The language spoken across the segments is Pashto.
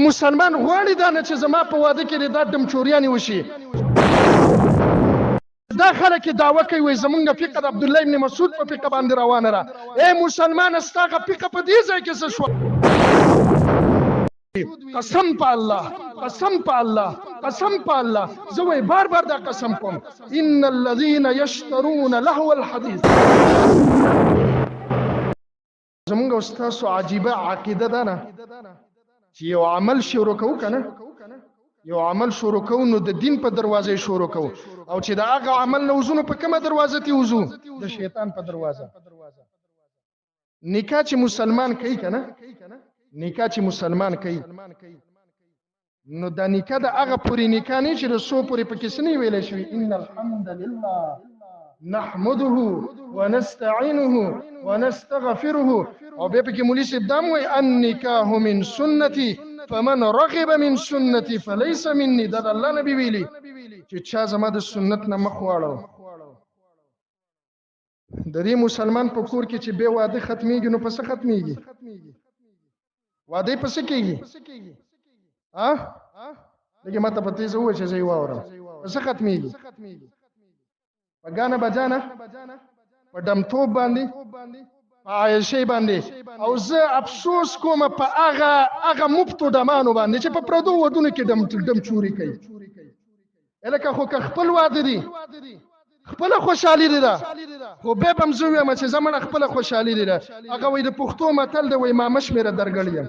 مسلمان غواړي دا نه چې زما په واده کې دا دمچوریانې وشي. دا خلک دعوه کوي وایي زمونږ فقه د عبدالله ابن مسعود په فقه باندې روانه ده. ای مسلمان ستا هغه فقه په دې ځای کې څه شوه؟ قسم په الله، قسم په الله، قسم په الله، زه وایي بار بار دا قسم کوم، ان الذين يشترون لهو الحديث. زمونږ او ستاسو عجیبه عقیده ده نه چې یو عمل شروع کوو که نه، یو عمل شروع کوو نو د دین په دروازه شروع کوو، او چې د هغه عمل نه وځو نو په کومه دروازه کې وځو؟ د شیطان په دروازه. نکاح چې مسلمان کوي که نه، نکاح چې مسلمان کوي نو دا نکاح د هغه پورې نکاح نه چې د څو پورې پکې څه نه ویلی شوي، ان الحمد لله نحمده ونستعينه ونستغفره، او بیا پکې مولوي صاحب دا هم وایي النکاح من سنتي فمن رغب من سنتي فليس مني. دا د الله نبی ویلي چې چا زما د سنت نه مخ واړو. د دې مسلمان په کور کې چې بیا واده ختمیږي نو په څه ختمیږي؟ واده په څه کېږي؟ لکه ما ته په تیزه ووایه چې زه یې واورم. په څه ختمیږي؟ په ګانه بجانه، په ډمتوب باندې، په عایشې باندې. او زه افسوس کوم په هغه مفتو ډمانو باندې چې په پردو ودونو کې ډم چوري کوي. لکه خو که خپل واده دی خپله خوشحالي دی ده، خو بیا به هم زه ویم چې زه مړه خپله خوشحالي دی ده. هغه وایي د پښتو متل دی وایي مامه شمېره درګړ یم.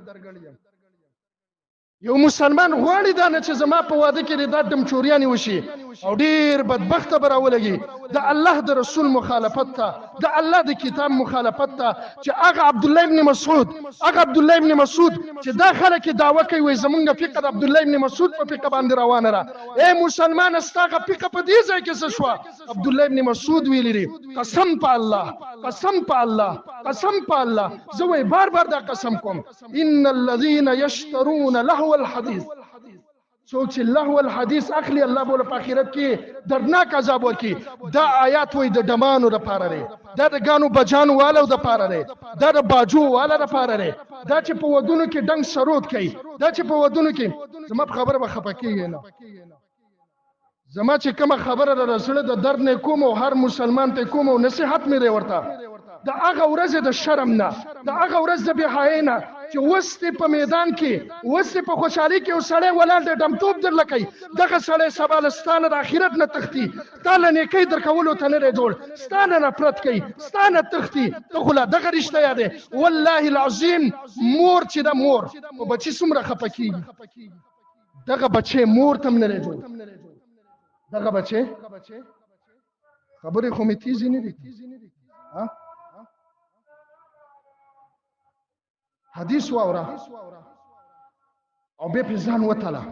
یو مسلمان غواړي دا نه چې زما په واده کې دا دمچوریانې وشي او ډېر بدبخته به راولګي. د الله د رسول مخالفت ته، د الله د کتاب مخالفت ته، چې هغه عبدالله ابن مسعود، هغه عبدالله ابن مسعود چې دا خلک دعوه کوي وایي زمونږ فقه د عبدالله ابن مسعود په فقه باندې روانه ده. ای مسلمان ستا هغه فقه په دې ځای کې څه شوه؟ عبدالله ابن مسعود ویلي دي قسم په الله، قسم په الله، قسم په الله، زه وایي بار بار دا قسم کوم، ان الذين يشترون لهو الحديث. څوک چې لهو الحدیث اخلي الله به په آخرت کې دردناک عذاب ورکړي. دا آیات وایي د ډمانو دپاره دی، دا د ګانو بجانو والو دپاره دی، دا د باجو والا دپاره دی، دا چې په ودونو کې ډنګ سرود کوي، دا چې په ودونو کې. زما په خبره به خفه کېږي نه، زما چې کومه خبره د زړه د درد نه کوم او هر مسلمان ته کوم او نصیحت مې دی ورته، د هغه ورځې د شرم نه، د هغه ورځ د بېحایۍ نه چې اوس دې په میدان کې، اوس دې په خوشحالۍ کې یو سړی ولاړ دی ډمتوب درله کوي، دغه سړی سبا له ستا نه د آخرت نه تښتي، تا له نیکۍ درکولو ته نه دی جوړ، ستا نه نفرت کوي، ستا نه تښتي. ته خو لا دغه رښتیا دی. والله العظیم مور چې ده مور په بچي څومره خفه کېږي، دغه بچی مور ته هم نه دی جوړ. دغه بچی خبرې خو مې تیزې نه دي. حدیث واوره او بیا پې ځان وتله.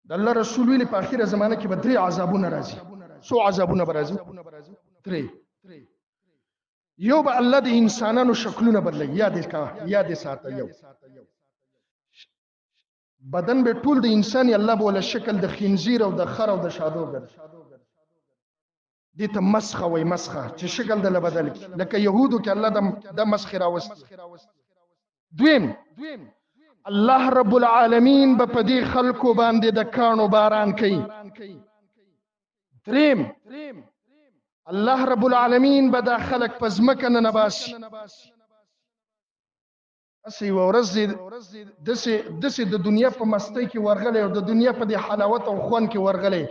د الله رسول ویلي په اخره زمانه کې به 3 عذابونه راځي. څو عذابونه به راځي؟ 3. یو به الله د انسانانو شکلونه بدلوي. یاد ساته، یو بدن به ټول د انسان الله به ولا شکل د خنزیر او د خر او د شادو ګرځي. دې ته مسخه وایي، مسخه چې شکل دله بدل کړي، لکه یهودو کې الله د مسخې راوستي. 2 الله رب العالمین به په دې خلکو باندې د کاڼو باران کوي. 3 الله رب العالمین به دا خلک په ځمکه نه باسي. اسې یوه ورځ داسې د دنیا په مستۍ کې ورغلی او د دنیا په دې حلاوت او خوند کې ورغلی.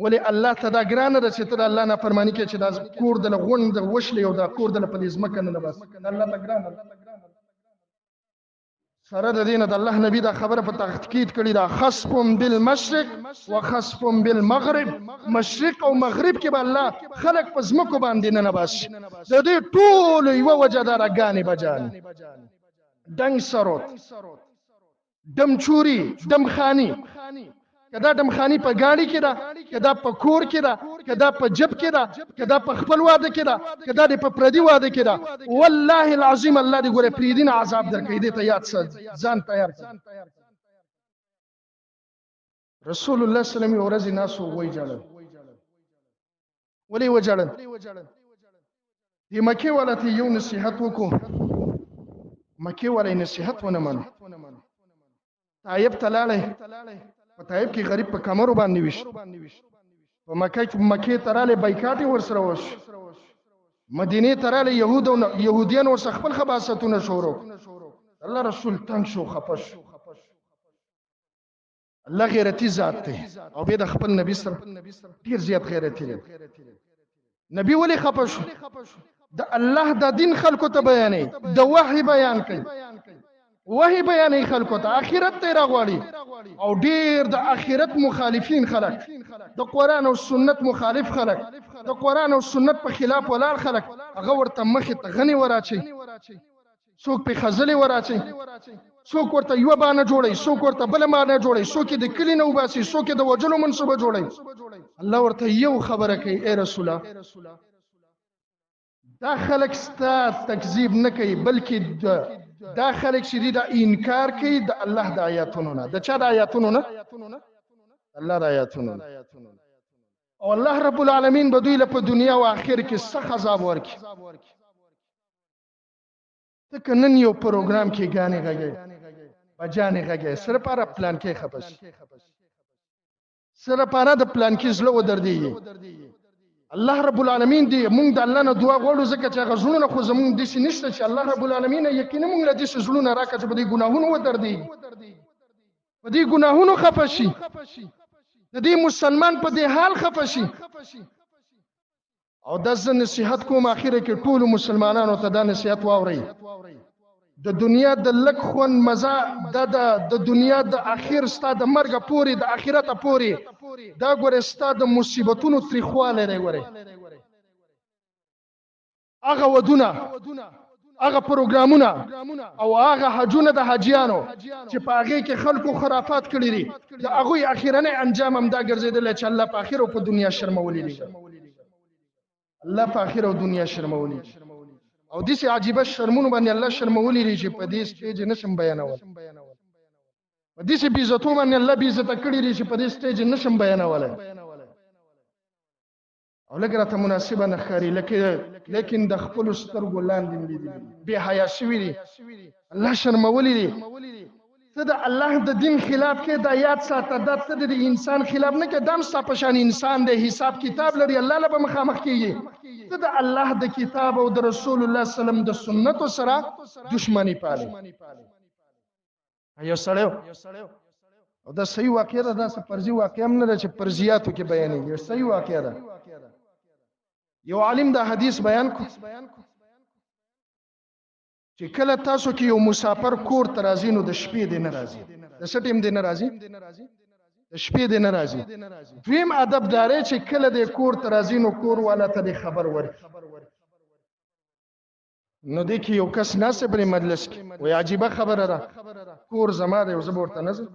ولې الله ته دا ګرانه ده چې ته د الله نافرماني کوې چې دا کور دله غونډ وشلی او دا کور دله په دې ځمکه نه باسي. الله ته ګرانه ده. سره د دې نه د الله نبي دا خبره په تاکید کړې ده، خسف بالمشرق و خسف بالمغرب. مشرق او مغرب کې به الله خلک په ځمکو باندې نه باسي. د دې ټولو یوه وجه ده راګانې بجانې، ډنګ سرود، دمچوري، دمخاني. که دا دمخاني په ګاډي کې ده، که دا په کور کې ده، که دا په جب کې ده، که دا په خپل واده کې ده، که دا په پردي واده کې ده، والله العظیم الله دې ګوره پرېږدي نه عذاب درکوي. دې ته یاد ځان تیار کړه. رسول الله صلی الله علیه وسلم یو ورځ ناسو وایي ژړل. ولې وژړل؟ د مکې والا ته یو نصیحت وکړو مکې ولې نصیحت ونه منو طایب ته لاړی په طایب کې غریب په کمرو باندې ویش په مکې ته رالی بایکاټ یې ورسره وشو مدینې ته رالی یهودیان ورڅخه خپل خباستونه شروع الله رسول تنګ شو خفه شو الله غیرتی ذات دی او بیا د خپل نبی سره ډیر زیات غیرتی دی نبی ولی خفه شو د الله د دین خلکو ته بیانې د وحی بیان کوي وحی بیانې خلکو ته آخرت ته راغواړي او ډیر د آخرت مخالفین خلک د قران او سنت مخالف خلک د قران او سنت په خلاف ولاړ خلک هغه ورته مخې ته غنی وراچي څوک په خزلې وراچي څوک ورته یو باندې جوړي څوک ورته بل باندې جوړي څوک د کلی نو باسي څوک د وجلو منصوبه جوړي الله ورته یو خبره کوي اے رسول الله دا خلک ستا تکذیب نه کوي بلکې دا خلک چې دا انکار کوي د الله د آیاتونو نه د چا د آیاتونو نه الله د آیاتونو نه او الله رب العالمین به دوی له په دنیا او آخرت کې سخت عذاب ورکړي ته نن یو پروګرام کې غانې غږی بجانې غږی سره پاره پلان کې خپش سره پاره د پلان کې زله ودردي الله رب العالمین دی مونږ د الله نه دعا غواړو ځکه چې غزونه خو زمونږ د شي نشته چې الله رب العالمین یقینا مونږ له دې زړونه راکړي چې په دې ګناهونو ودردي په دې ګناهونو خپشي د دې مسلمان په دې حال خپشي او د نصیحت کوم اخره کې ټول مسلمانانو ته دا نصیحت واوري د دنیا د لک خون مزه د دنیا د اخر ستا د مرګ پوري د اخرت پوري دا ګوره ستا د مصیبتونو تریخواله دی ګوره هغه ودونه هغه پروګرامونه او هغه حجونه د حاجیانو چې په هغه کې خلکو خرافات کړی دي د هغه اخیرنه انجام هم دا ګرځیدل چې الله په اخر او په دنیا شرمولې دي الله په اخر او دنیا شرمولې او دې عجيبه شرمونه باندې الله شرمولې دي چې په دې سټیج نشم بیانول په دې بي عزتو باندې الله بي عزت کړی دي چې په دې سټیج نشم بیانول او لګره ته مناسبه نه خاري لیکن د خپل سترګو لاندې لیدل به حیا شوی دي الله شرمولې دي ته د الله د دین خلاف کې د آیات ساته د انسان خلاف نه کې دم ستا پشان انسان د حساب کتاب لري الله له مخامخ کیږي ته د الله د کتاب او د رسول الله صلی الله علیه وسلم د سنت سره دشمنی پالي ایو سړیو او دا صحیح واقعه ده دا فرضي واقعه هم نه ده چې فرضیاتو کې بیانېږي صحیح واقعه ده یو عالم دا حدیث بیان کو چې کله تاسو کې یو مسافر کور ته راځي نو د شپې دی نه راځي د څه ټیم دی نه راځي د شپې دی نه راځي دویم ادب داري چې کله د کور ته راځي نو کور والا ته خبر ورکړي نو د کې یو کس ناسه پر مجلس کې وای عجيبه خبره ده کور زما ده او زه ورته نظر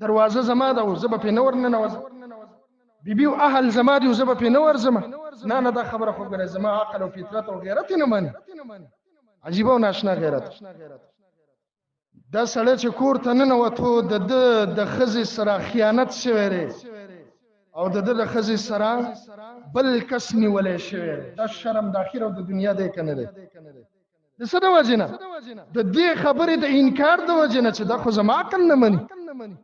دروازه زما ده او زه په نور نه نوځم بیبي او اهل زما دي او زه په نور زما نه دا خبره خو ګره زما عقل او فطرت او غیرت نه مانی عجیبه او ناشنا غیرت دا سړی چې کور ته ننوتو د ښځې سره خیانت شوی دی او د ښځې سره بل کس نیولی شوی دی دا شرم د آخر او د دنیا دی که نه دی د څه د وجې نه د دې خبرې د انکار د وجې نه چې دا خو زما عقل نه مني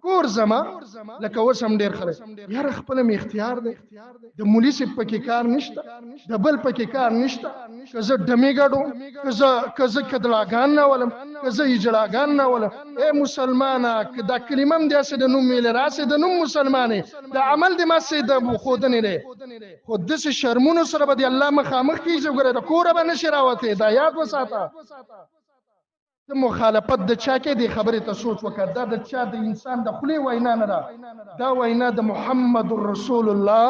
کور زما لکه اوس هم ډېر خلک یاره خپله مې اختیار دی د مولي صاحب پکې کار نشته د بل پکې کار نشته که زه ډمې ګډوم که زه کدلاګان نه ولم که زه اجړاګان نه ولم ای مسلمانه که دا کلمه هم داسې د نوم ویلې راسې د نوم مسلمانې د عمل د ماسې د ښودنې دی خو داسې شرمونو سره به د الله مخامخ کېږي ګوره د کوره به نشي راوتې دا یاد وساته د مخالفت د چا کې د خبرې ته سوچ وکړه دا د چا د انسان د خولې وینا نه ده دا وینا د محمد رسول الله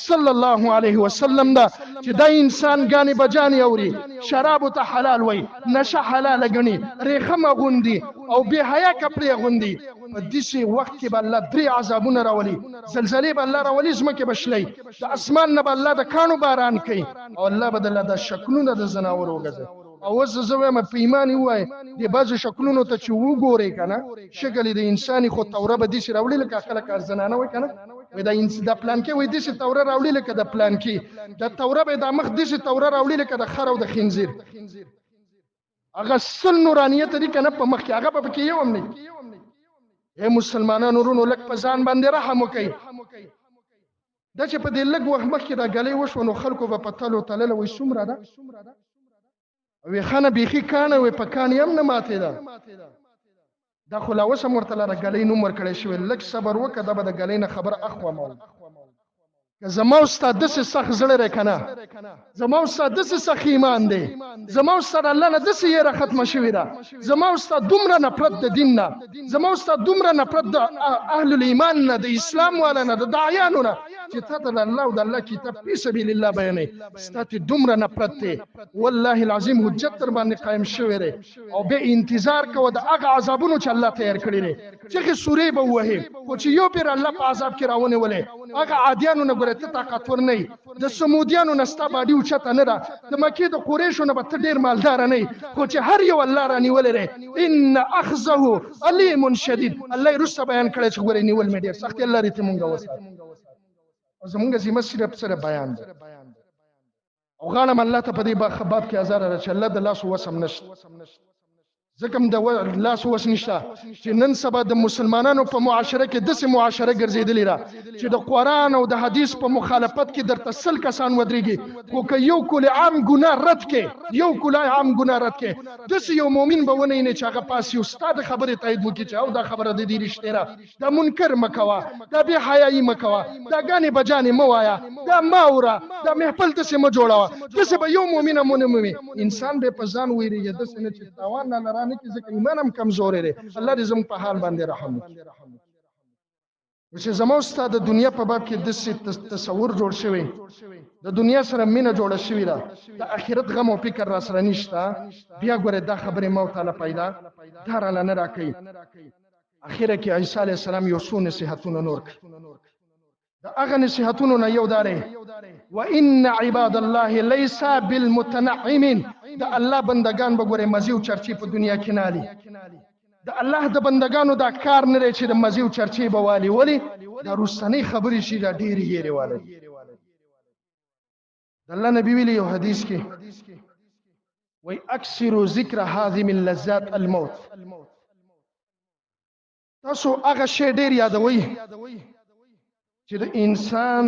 صلی الله علیه وسلم ده چې دا انسان ګانې بجانې اوري شراب ته حلال وي نشه حلال غني ریخم غوندي او به حیا کپړې غوندي په دې وخت کې به الله درې عذابونه راولي زلزلې به الله راولي زمکه بشلي د اسمان نه به الله د کانو باران کوي او الله بدل د شکلونه د زناور وګرځي او زه وایم په ایمان وای د بعض شکلونو ته چې وګوري کنه شکل د انساني خو توره به دي چې راولي لکه خلک ارزنانه وای کنه وای دا پلان کې وای دي چې توره راولي لکه د پلان کې د توره به د مخ دي چې توره راولي لکه د خر او د خنزیر هغه سل نورانیت دي کنه په مخ کې هغه په کې یو هم نه. اے مسلمانانو ورونو لک په ځان باندې رحم وکړئ. دا چې په دې لږ وخت مخکې دا ګلۍ وشوه نو خلکو به په تلو تلله وایي څومره ده وی خانه بیخي کانه وی په کانې هم نه ماتېده. دا خو لا اوس هم ورته لره ګلۍ نوم ورکړی شوی. لږ صبر وکړه دا به د ګلۍ نه خبره اخومه. که زما ستا داسې سخت زړه دی که نه زما ستا داسې سخت ایمان دی زما ستا د الله نه داسې یېره ختمه شوې ده زما ستا دومره نفرت د دین نه زما ستا دومره نفرت د اهل الایمان نه د اسلام والا نه د داعیانو نه چې تا ته د الله او د الله کتاب فی سبیل الله بیانوي ستا ته دومره نفرت دی والله العظیم حجت در باندې قایم شوی دی او بیا انتظار کوه د هغه عذابونو چې الله تیار کړي دی چې سورې به ووهې خو چې یو پیر الله په عذاب کې راونیولې هغه عادیانو نه ګوره ته طاقتور نه یې د سمودیانو نه ستا باډي اوچته نه ده د مکې د قریشو نه به ته ډېر مالداره نه یې خو چې هر یو الله رانیولی دی ان اخذه علیم شدید الله یې وروسته بیان کړی چې ګوره نیول مې ډېر سخت الله دې ته مونږ وساتي او زمونږ ذمه صرف سره بیان ده او غواړم الله ته په دې باب کې ازاره ده چې الله د لاسو وس هم نشته ځکه هم د لاسو وس نشته چې نن سبا د مسلمانانو په معاشره کې داسې معاشره ګرځېدلې ده چې د قرآن او د حدیث په مخالفت کې درته سل کسان ودرېږي خو که یو کل عام ګناه رد کې یو کل عام ګناه رد کې داسې یو مؤمن به ونه وینې چې هغه پاس یو ستا د خبرې تایید وکړي چې او دا خبره د دې رښتې ده دا منکر مه کوه دا بې حیایي مه کوه دا ګانې بجانې مه وایه دا مه اوره دا محفل داسې مه جوړوه داسې به یو مؤمن هم ونه مومي انسان به په ځان ویرېږي داسې نه چې تاوان نه لرانه کې ځکه ایمان هم کمزوری دی الله دې زموږ په حال باندې رحم وکړي چې زما ستا د دنیا په باب کې داسې تصور جوړ شوی د دنیا سره مینه جوړه شوې ده د آخرت غم او فکر را سره نشته بیا ګوره دا خبرې ما تعالی پیدا دا راله نه راکوي اخره کې عیسی علیه السلام یو څو نصیحتونه نور کړي د هغه نصیحتونو نه یو دا دی وان عباد الله لیس بالمتنعمین د الله بندگان به ګوره مزي او چرچې په دنیا کې نه علي د الله د بندگانو دا کار نه دی چې د مزي او چرچې به والي ولې دا رستنۍ خبرې شي دا ډېرې یېرې والی د الله نبی ویلي یو حدیث کې وی اکثروا ذکر هاضم اللذات الموت تاسو هغه شی ډېر یادوئ چې د انسان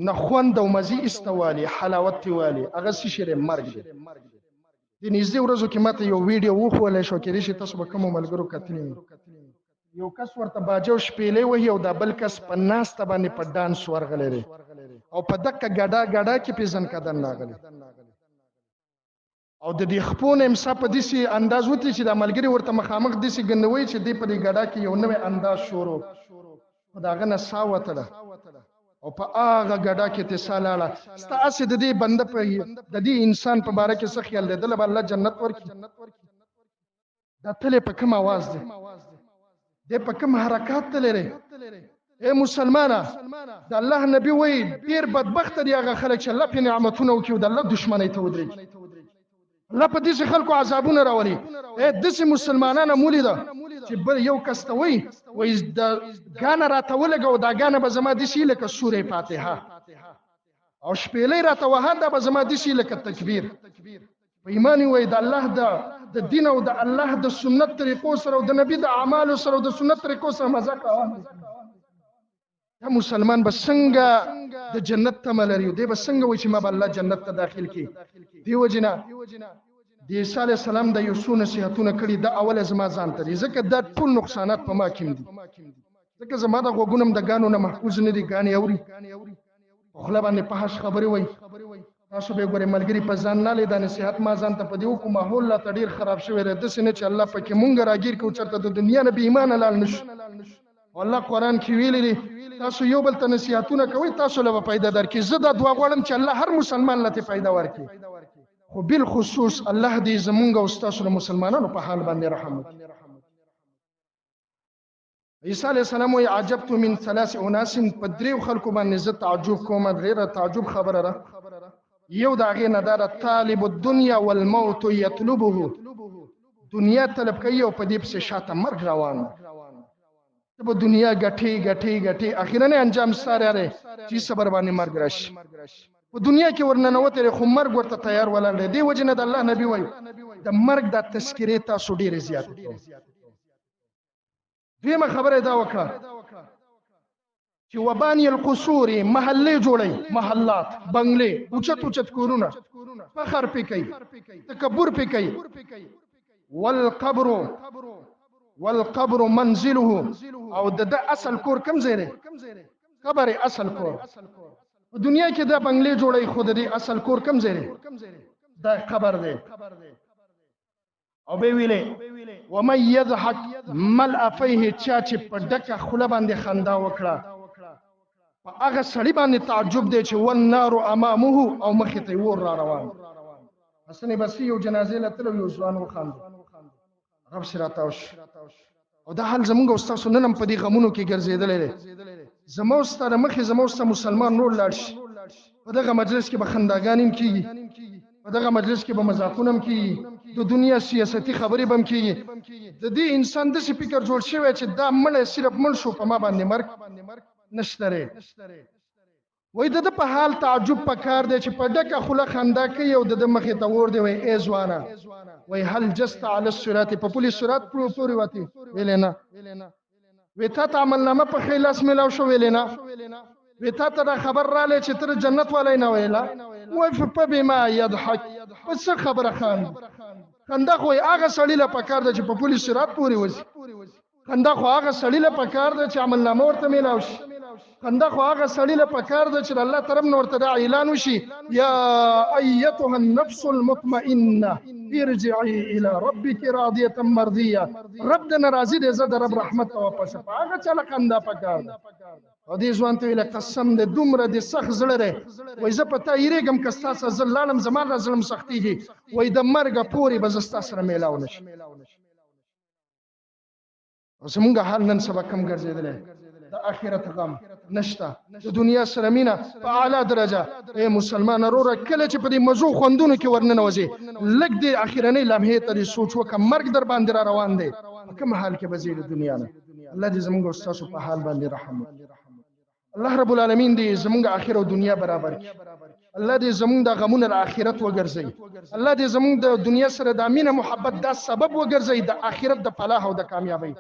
نه خوند او مزي استوالي حلاوت تیوالي هغه څه شی مرګ دی د نږدې ورځو کې ماته یو ویډیو وښولی شو کېدای شي تاسو به کومو ملګرو کتلی یو کس ورته باجه او شپېلې وهي او دا بل کس په ناسته باندې په ډانس ورغلی دی او په دقه ګډا کې پې ځنکدن راغلی او د دې خپو نه امسا په داسې انداز وتلی چې دا ملګري ورته مخامخ داسې ګنوي چې دی په دې ګډا کې یو نوی انداز شروع خو د هغه نه ساه وتله او په هغه ګډا کې ته ساه لاړه ستا هسې د دې بنده په د دې انسان په باره کې څه خیال دی دله به الله جنت ورکړي دا تلې په کوم اواز دی دی په کوم حرکات تللی دی اے مسلمانه د الله نبي وایي ډېر بدبخته دي هغه خلک چې الله پرې نعمتونه وکړي او د الله دښمنۍ ته ودرېږي الله په داسې خلکو عذابونه راولي داسې مسلمانانه مولیده چې بل یو کس ته وایي د ګانه راته ولګه او دا ګانه به زما داسې لکه سورې فاتحه او شپېلۍ راته وهه دا به زما داسې لکه تکبیر په ایمان یې وایي د الله د دین او د الله د سنت طریقو سره او د نبي د اعمالو سره او د سنت طریقو سره مزه کوه دا مسلمان به څنګه د جنت تمه لري دی به څنګه وایي چې ما به الله جنت ته داخل کړي دې وجې نه د عیسی علیه السلام د یو څو نصیحتونه کړي دا اوله زما ځان ته دي ځکه دا ټول نقصانات په ما کې دي ځکه زما د غوږونه هم د ګانو نه محفوظ نه دي ګانې اوري په خوله باندې په حش خبرې وایي تاسو به ګورئ ملګري په ځان نه لې دا نصیحت ما ځان ته په دې وکړو ماحول لا ته ډېر خراب شوی دی داسې نه چې الله پکې مونږ راګیر کړو چېرته د دنیا نه بې ایمانه لاړ نه شو الله قرآن کې ویلي دي تاسو یو بل ته نصیحتونه کوئ تاسو له به پیدا درکړي زه دا دعا غواړم چې الله هر مسلمان له پیدا ورکړي خو بالخصوص الله دې زمونږ او ستاسو د مسلمانانو په حال باندې رحم وکړي عیسی علیه السلام وایي عجبت من ثلاث اناس په دریو خلکو باندې زه تعجب کوم ډېره تعجب خبره ده یو د هغې نه دا ده طالب الدنیا والموت یطلبه دنیا طلب کوي او په دې پسې شاته مرګ روان ته به دنیا ګټې اخرنی انجام ستا دی چې صبر باندې مرګ راشي په دنیا کې ورننوتې خو مرګ ورته تیار ولاړ دی. دې وجې نه د الله نبی وایي د مرګ دا تذکرې تاسو ډېرې زیاتې کوئ. دویمه خبره دا وکړه چې وبانی القصور محلې جوړي، محلات، بنگلې، اوچت اوچت کورونه، فخر پې کوي، تکبر پې کوي. والقبر منزله، او د اصل کور کوم ځای دی؟ قبر اصل کور. په دنیا کې دا بنگلې جوړي، خو د اصل کور کوم ځای دی؟ دا قبر دی. او به ویلې ومن يضحك ملء فيه، چا چې په ډکه خوله باندې خندا وکړه په هغه سړي باندې تعجب دی چې والنار امامه، او مخې ته ور را روان. حسن بصري یو جنازې له تلو، یو ځوان وخاندو، رب سره راتاو شو. او دا حال زمونږ او ستاسو نن هم په دې غمونو کې ګرځېدلی دی. زما او ستا د مخې زما او ستا مسلمان نور لاړ شي، په دغه مجلس کې به خنداګانې هم کېږي، په دغه مجلس کې به مذاقونه هم کېږي، د دنیا سیاستی خبرې به هم کېږي. د دې انسان داسې فکر جوړ شوی چې دا مړی صرف مړ شو، په ما باندې مرګ نشته دی. وایي د ده په حال تعجب پکار دی چې په ډکه خوله خندا کوي او د ده مخې ته ور دی. وایي ای ځوانه، وایي هل جست علی الصراط، په پولي صراط پورې وتې؟ ویلې نه. وایي تا ته عملنامه په ښی لاس میلاو شو؟ ویلې نه. وایي تا ته دا خبر رالی چې ته د جنت والی نه؟ ویله. وایي فبما یضحک، په څه خبره خاندي؟ خندا خو هغه سړي له پکار ده چې په پولي صراط پورې وځي. خندا خو هغه سړي له پکار ده چې عملنامه ورته میلاو شي. خندا خو هغه سړي له پکار ده چې الله طرف نه ورته دا اعلان وشي یا ایتها النفس المطمئنه ارجعي الى ربك راضيه مرضيه. رب د ناراضي دی، زه د رب رحمت ته واپس. په هغه چاله خندا پکار ده. او دې ځوان ته ویله قسم دی دومره دې سخت زړه دی، وایي زه په تا یېرېږم که ستا سره زه لاړم زما را زړه م سختېږي، وایي د مرګه پورې به زه ستا سره میلاو نه شم. او زمونږ حال نن سبا کم ګرځېدلی، د آخرت غم نشته، د دنیا سره مینه په اعلی درجه. ای مسلمان وروره، کله چې په دې مزو خوندونو کې ورننوځې، لږ دې اخرنۍ لمحې ته دې سوچ وکړه، مرګ در باندې را روان دی، په کوم حال کې به ځې د دنیا نه. الله دې زمونږ او ستاسو په حال باندې رحم وکړي. الله رب العالمین دې زمونږ آخر او دنیا برابر کړي. الله دې زمونږ د غمونو د آخرت وګرځوي. الله دې زمونږ د دنیا سره د مینه محبت دا سبب وګرځوي د آخرت د فلاح او د کامیابۍ.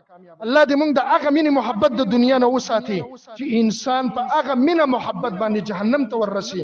الله دې مونږ د هغه مینې محبت د دنیا نه وساتي چې انسان په هغه مینه محبت باندې جهنم ته ورسي.